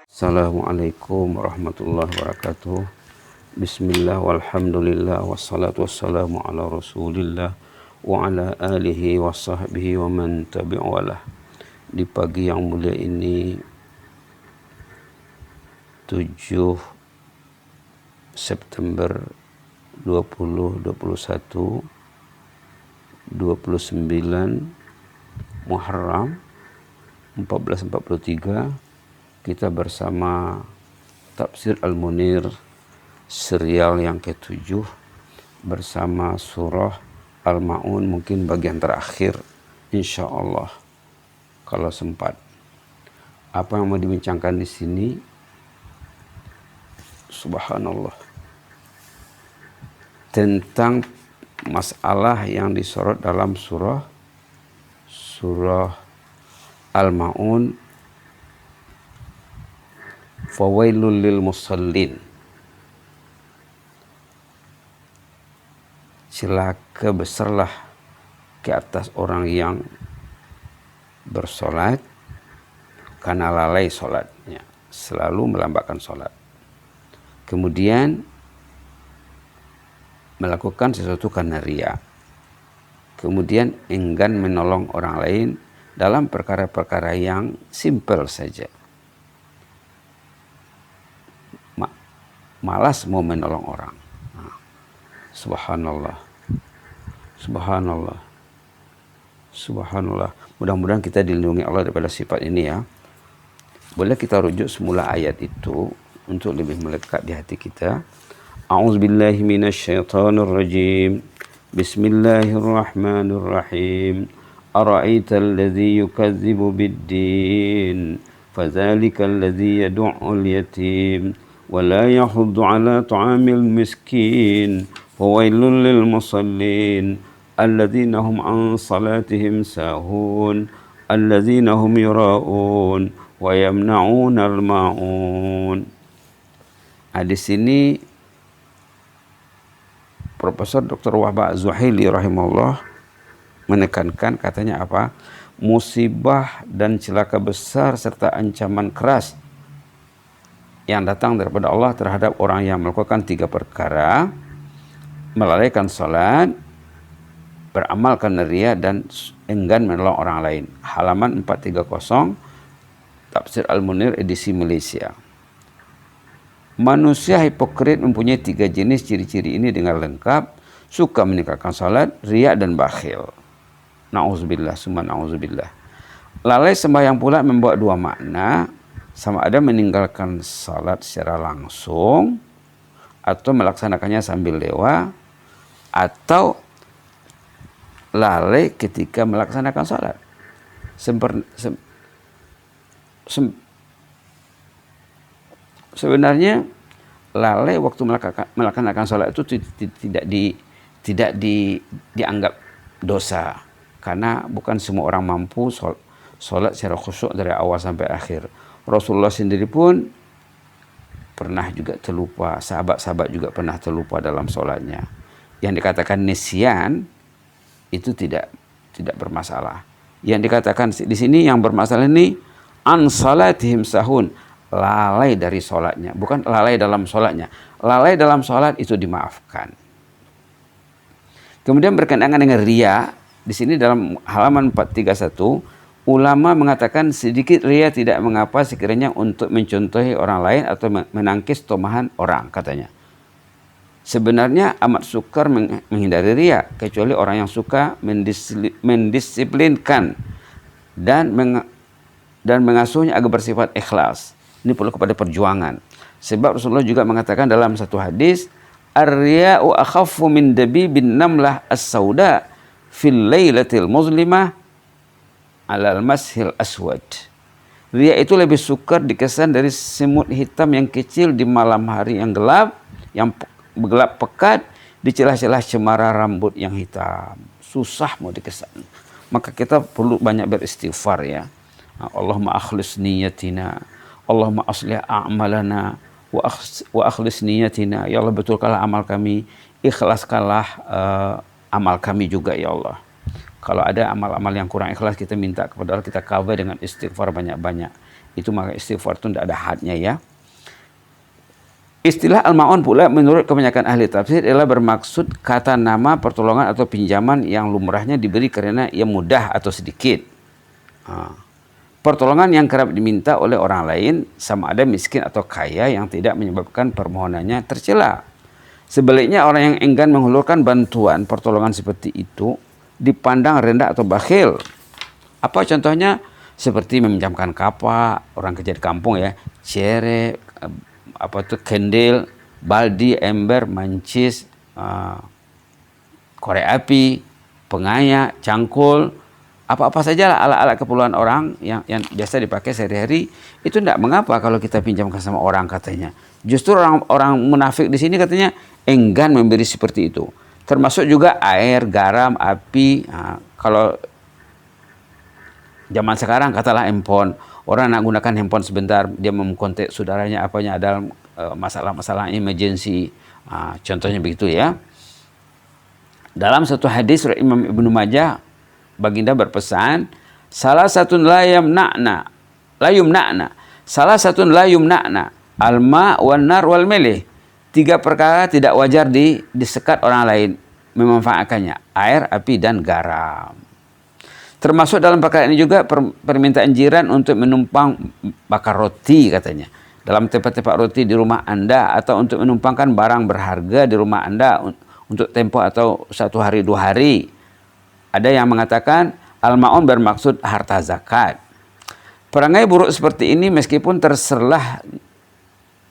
Assalamualaikum warahmatullahi wabarakatuh. Bismillah walhamdulillah wassalatu wassalamu ala rasulillah wa ala alihi wa sahbihi wa man tabi'alah. Di pagi yang mulia ini 7 September 2021, 29 Muharram 1443, kita bersama Tafsir Al-Munir serial yang ke-7 bersama surah Al-Ma'un, mungkin bagian terakhir insyaallah kalau sempat. Apa yang mau dibincangkan di sini? Subhanallah, tentang masalah yang disorot dalam surah Al-Ma'un, fawailul lil musallin, celaka besarlah ke atas orang yang bersolat karena lalai solatnya, selalu melambatkan solat, kemudian melakukan sesuatu karena riya, kemudian enggan menolong orang lain dalam perkara-perkara yang simpel saja, malas mau menolong orang. Subhanallah, subhanallah, subhanallah. Mudah-mudahan kita dilindungi Allah daripada sifat ini ya. Boleh kita rujuk semula ayat itu untuk lebih melekat di hati kita. A'udzubillahi minasyaitonir rajim. Bismillahirrahmanirrahim. Ara'aital ladzi yukadzibu bid-din, fadzalikal ladzi yad'ul yatim ولا يحض على طعام المسكين وويل للمصلين الذين هم عن صلاتهم ساهون الذين هم يراءون ويمنعون الماعون. Di sini Profesor Dr. Wahbah Az-Zuhaili rahimahullah menekankan, katanya apa? Musibah dan celaka besar serta ancaman keras yang datang daripada Allah terhadap orang yang melakukan 3 perkara: melalaikan salat, beramal karena riya, dan enggan menolong orang lain. Halaman 430 Tafsir Al-Munir edisi Malaysia. Manusia hipokrit mempunyai 3 jenis ciri-ciri ini dengan lengkap: suka meninggalkan salat, riya, dan bakhil. Na'udzubillah, summa na'udzubillah. Lalai sembahyang pula membawa 2 makna, sama ada meninggalkan salat secara langsung atau melaksanakannya sambil lewat, atau lalai ketika melaksanakan salat. Sebenarnya lalai waktu melaksanakan salat itu tidak dianggap dosa, karena bukan semua orang mampu salat secara khusyuk dari awal sampai akhir. Rasulullah sendiri pun pernah juga terlupa, sahabat-sahabat juga pernah terlupa dalam sholatnya. Yang dikatakan nisyan itu tidak bermasalah. Yang dikatakan di sini yang bermasalah ini an salatihim sahun, lalai dari sholatnya, bukan lalai dalam sholatnya. Lalai dalam sholat itu dimaafkan. Kemudian berkenaan dengan riya, di sini dalam halaman 431, ulama mengatakan sedikit riya tidak mengapa sekiranya untuk mencontohi orang lain atau menangkis tomahan orang, katanya. Sebenarnya amat sukar menghindari riya, kecuali orang yang suka mendisiplinkan dan mengasuhnya agar bersifat ikhlas. Ini perlu kepada perjuangan. Sebab Rasulullah juga mengatakan dalam satu hadis, ar-riya'u akhaffu min dabibin namlah as-sauda fil lailatil muzlimah alal mashil aswad. Riya itu lebih sukar dikesan dari semut hitam yang kecil di malam hari yang gelap pekat di celah-celah cemara rambut yang hitam. Susah mau dikesan. Maka kita perlu banyak beristighfar ya. Allahumma akhlis niyatina, Allahumma aslih a'malana wa akhlis niyatina. Ya Allah, betulkanlah amal kami, ikhlaskanlah amal kami juga ya Allah. Kalau ada amal-amal yang kurang ikhlas, kita minta kepada Allah, kita cover dengan istighfar banyak-banyak. itu maka istighfar itu tidak ada hadnya ya. Istilah al-ma'un pula menurut kebanyakan ahli tafsir adalah bermaksud kata nama pertolongan atau pinjaman yang lumrahnya diberi karena ia mudah atau sedikit. Pertolongan yang kerap diminta oleh orang lain sama ada miskin atau kaya yang tidak menyebabkan permohonannya tercela. Sebaliknya orang yang enggan menghulurkan bantuan pertolongan seperti itu dipandang rendah atau bakhil. Apa contohnya? Seperti meminjamkan kapak, orang kerja di kampung ya, cere, kendil, baldi, ember, mancis, korek api, pengayak, cangkul, apa-apa saja alat-alat keperluan orang yang biasa dipakai sehari-hari, itu tidak mengapa kalau kita pinjamkan sama orang katanya. Justru orang munafik di sini katanya enggan memberi seperti itu. Termasuk juga air, garam, api. Kalau zaman sekarang katalah handphone, orang nak gunakan handphone sebentar, dia mengkontak saudaranya apanya dalam masalah-masalah emergency. Contohnya begitu ya. Dalam satu hadis Imam Ibnu Majah, baginda berpesan, salah satu la yumna'na, alma wan nar wal melih. 3 perkara tidak wajar disekat orang lain memanfaatkannya, air, api, dan garam. Termasuk dalam perkara ini juga permintaan jiran untuk menumpang bakar roti katanya dalam tempat-tempat roti di rumah Anda, atau untuk menumpangkan barang berharga di rumah Anda untuk tempoh atau 1 hari 2 hari. Ada yang mengatakan al-ma'un bermaksud harta zakat. Perangai buruk seperti ini meskipun terserlah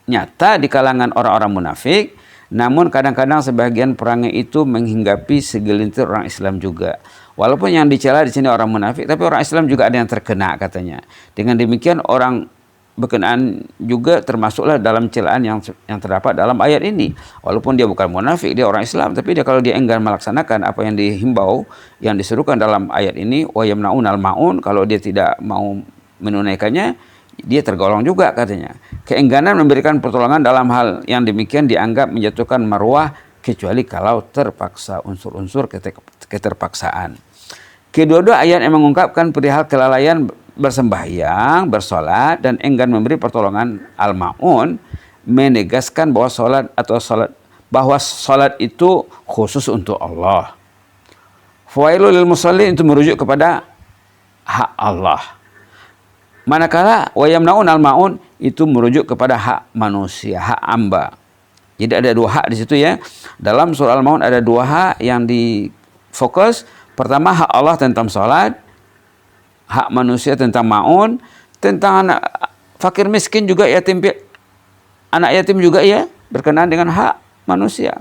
nyata di kalangan orang-orang munafik, namun kadang-kadang sebagian perangai itu menghinggapi segelintir orang Islam juga. Walaupun yang dicela di sini orang munafik, tapi orang Islam juga ada yang terkena katanya. Dengan demikian orang berkenaan juga termasuklah dalam celaan yang terdapat dalam ayat ini. Walaupun dia bukan munafik, dia orang Islam, tapi dia kalau dia enggan melaksanakan apa yang dihimbau, yang diserukan dalam ayat ini, wa yamna'unal ma'un, kalau dia tidak mau menunaikannya, dia tergolong juga katanya. Keengganan memberikan pertolongan dalam hal yang demikian dianggap menjatuhkan marwah, kecuali kalau terpaksa, unsur-unsur keterpaksaan. Kedua-dua ayat yang mengungkapkan perihal kelalaian bersembahyang, bersolat, dan enggan memberi pertolongan al-ma'un, menegaskan bahwa solat itu khusus untuk Allah. Fawailul lil musallin itu merujuk kepada hak Allah. Manakala wa yamna'un al-ma'un itu merujuk kepada hak manusia, hak hamba. Jadi ada 2 hak di situ ya. Dalam surah Al-Ma'un ada 2 hak yang difokus. Pertama hak Allah tentang salat, hak manusia tentang ma'un, tentang anak fakir miskin juga, yatim, anak yatim juga ya, berkenaan dengan hak manusia.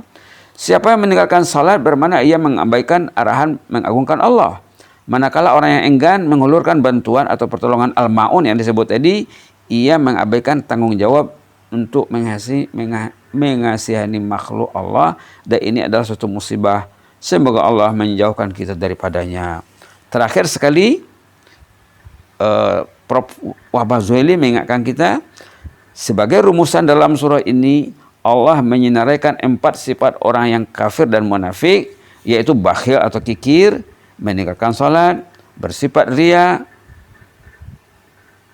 Siapa yang meninggalkan salat bermakna ia mengabaikan arahan mengagungkan Allah. Manakala orang yang enggan mengulurkan bantuan atau pertolongan al-ma'un yang disebut tadi, ia mengabaikan tanggung jawab untuk mengasihani makhluk Allah, dan ini adalah suatu musibah. Semoga Allah menjauhkan kita daripadanya. Terakhir sekali, Prof. Wahbah Zuhaili mengingatkan kita, sebagai rumusan dalam surah ini, Allah menyinaraikan 4 sifat orang yang kafir dan munafik, yaitu bakhil atau kikir, meninggalkan salat, bersifat riya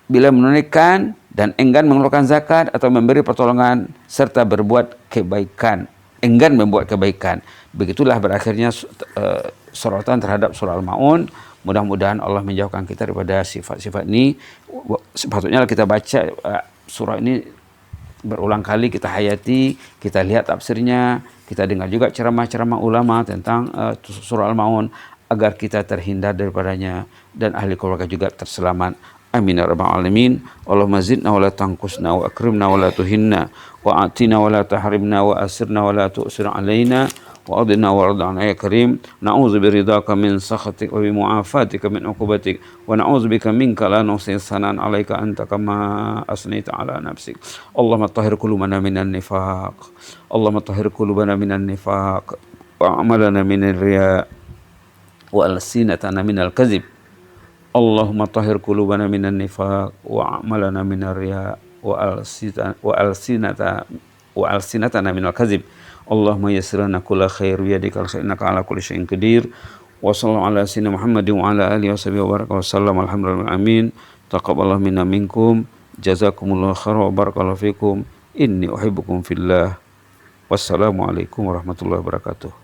bila menunaikan, dan enggan mengeluarkan zakat atau memberi pertolongan, serta berbuat kebaikan, enggan membuat kebaikan. Begitulah berakhirnya sorotan terhadap surah Al-Ma'un. Mudah-mudahan Allah menjauhkan kita daripada sifat-sifat ini. Sepatutnya kita baca surah ini berulang kali, kita hayati, kita lihat tafsirnya, kita dengar juga ceramah-ceramah ulama tentang surah Al-Ma'un, agar kita terhindar daripadanya dan ahli keluarga juga terselamat. Amin ya rabbal alamin. Allahumma zidna wa la tanqusna wa akrimna wa la tuhinna wa atina wa la tahrimna wa asirna wa la tu'sir alaina wa adina wa radana ya karim. Na'udzu biridaka min sakhatik wa bi mu'afatika min uqubatik wa na'udzu bika minka la nuhsi sanan 'alaika anta kama asnaita 'ala nafsik. Allahumma tahhir qulubana minan nifaq. Allahumma tahhir qulubana minan nifaq wa amalana minar riya wa alsinatana minal kadzib. Allahumma tahhir qulubana minan nifaq wa amalana minar riya wa alsinatana minal kadzib. Allahumma yassir lana kulla khair bi yadika innaka ala kulli syai'in qadir. Wa sallallahu ala sayyidina Muhammadin wa ala alihi wa sahbihi wa baraka wa sallam. Alhamdulillah amin. Taqabbalallahu minna minkum. Jazakumullah khairan wa barakallahu fikum. Inni uhibbukum fillah. Wassalamualaikum warahmatullahi wabarakatuh.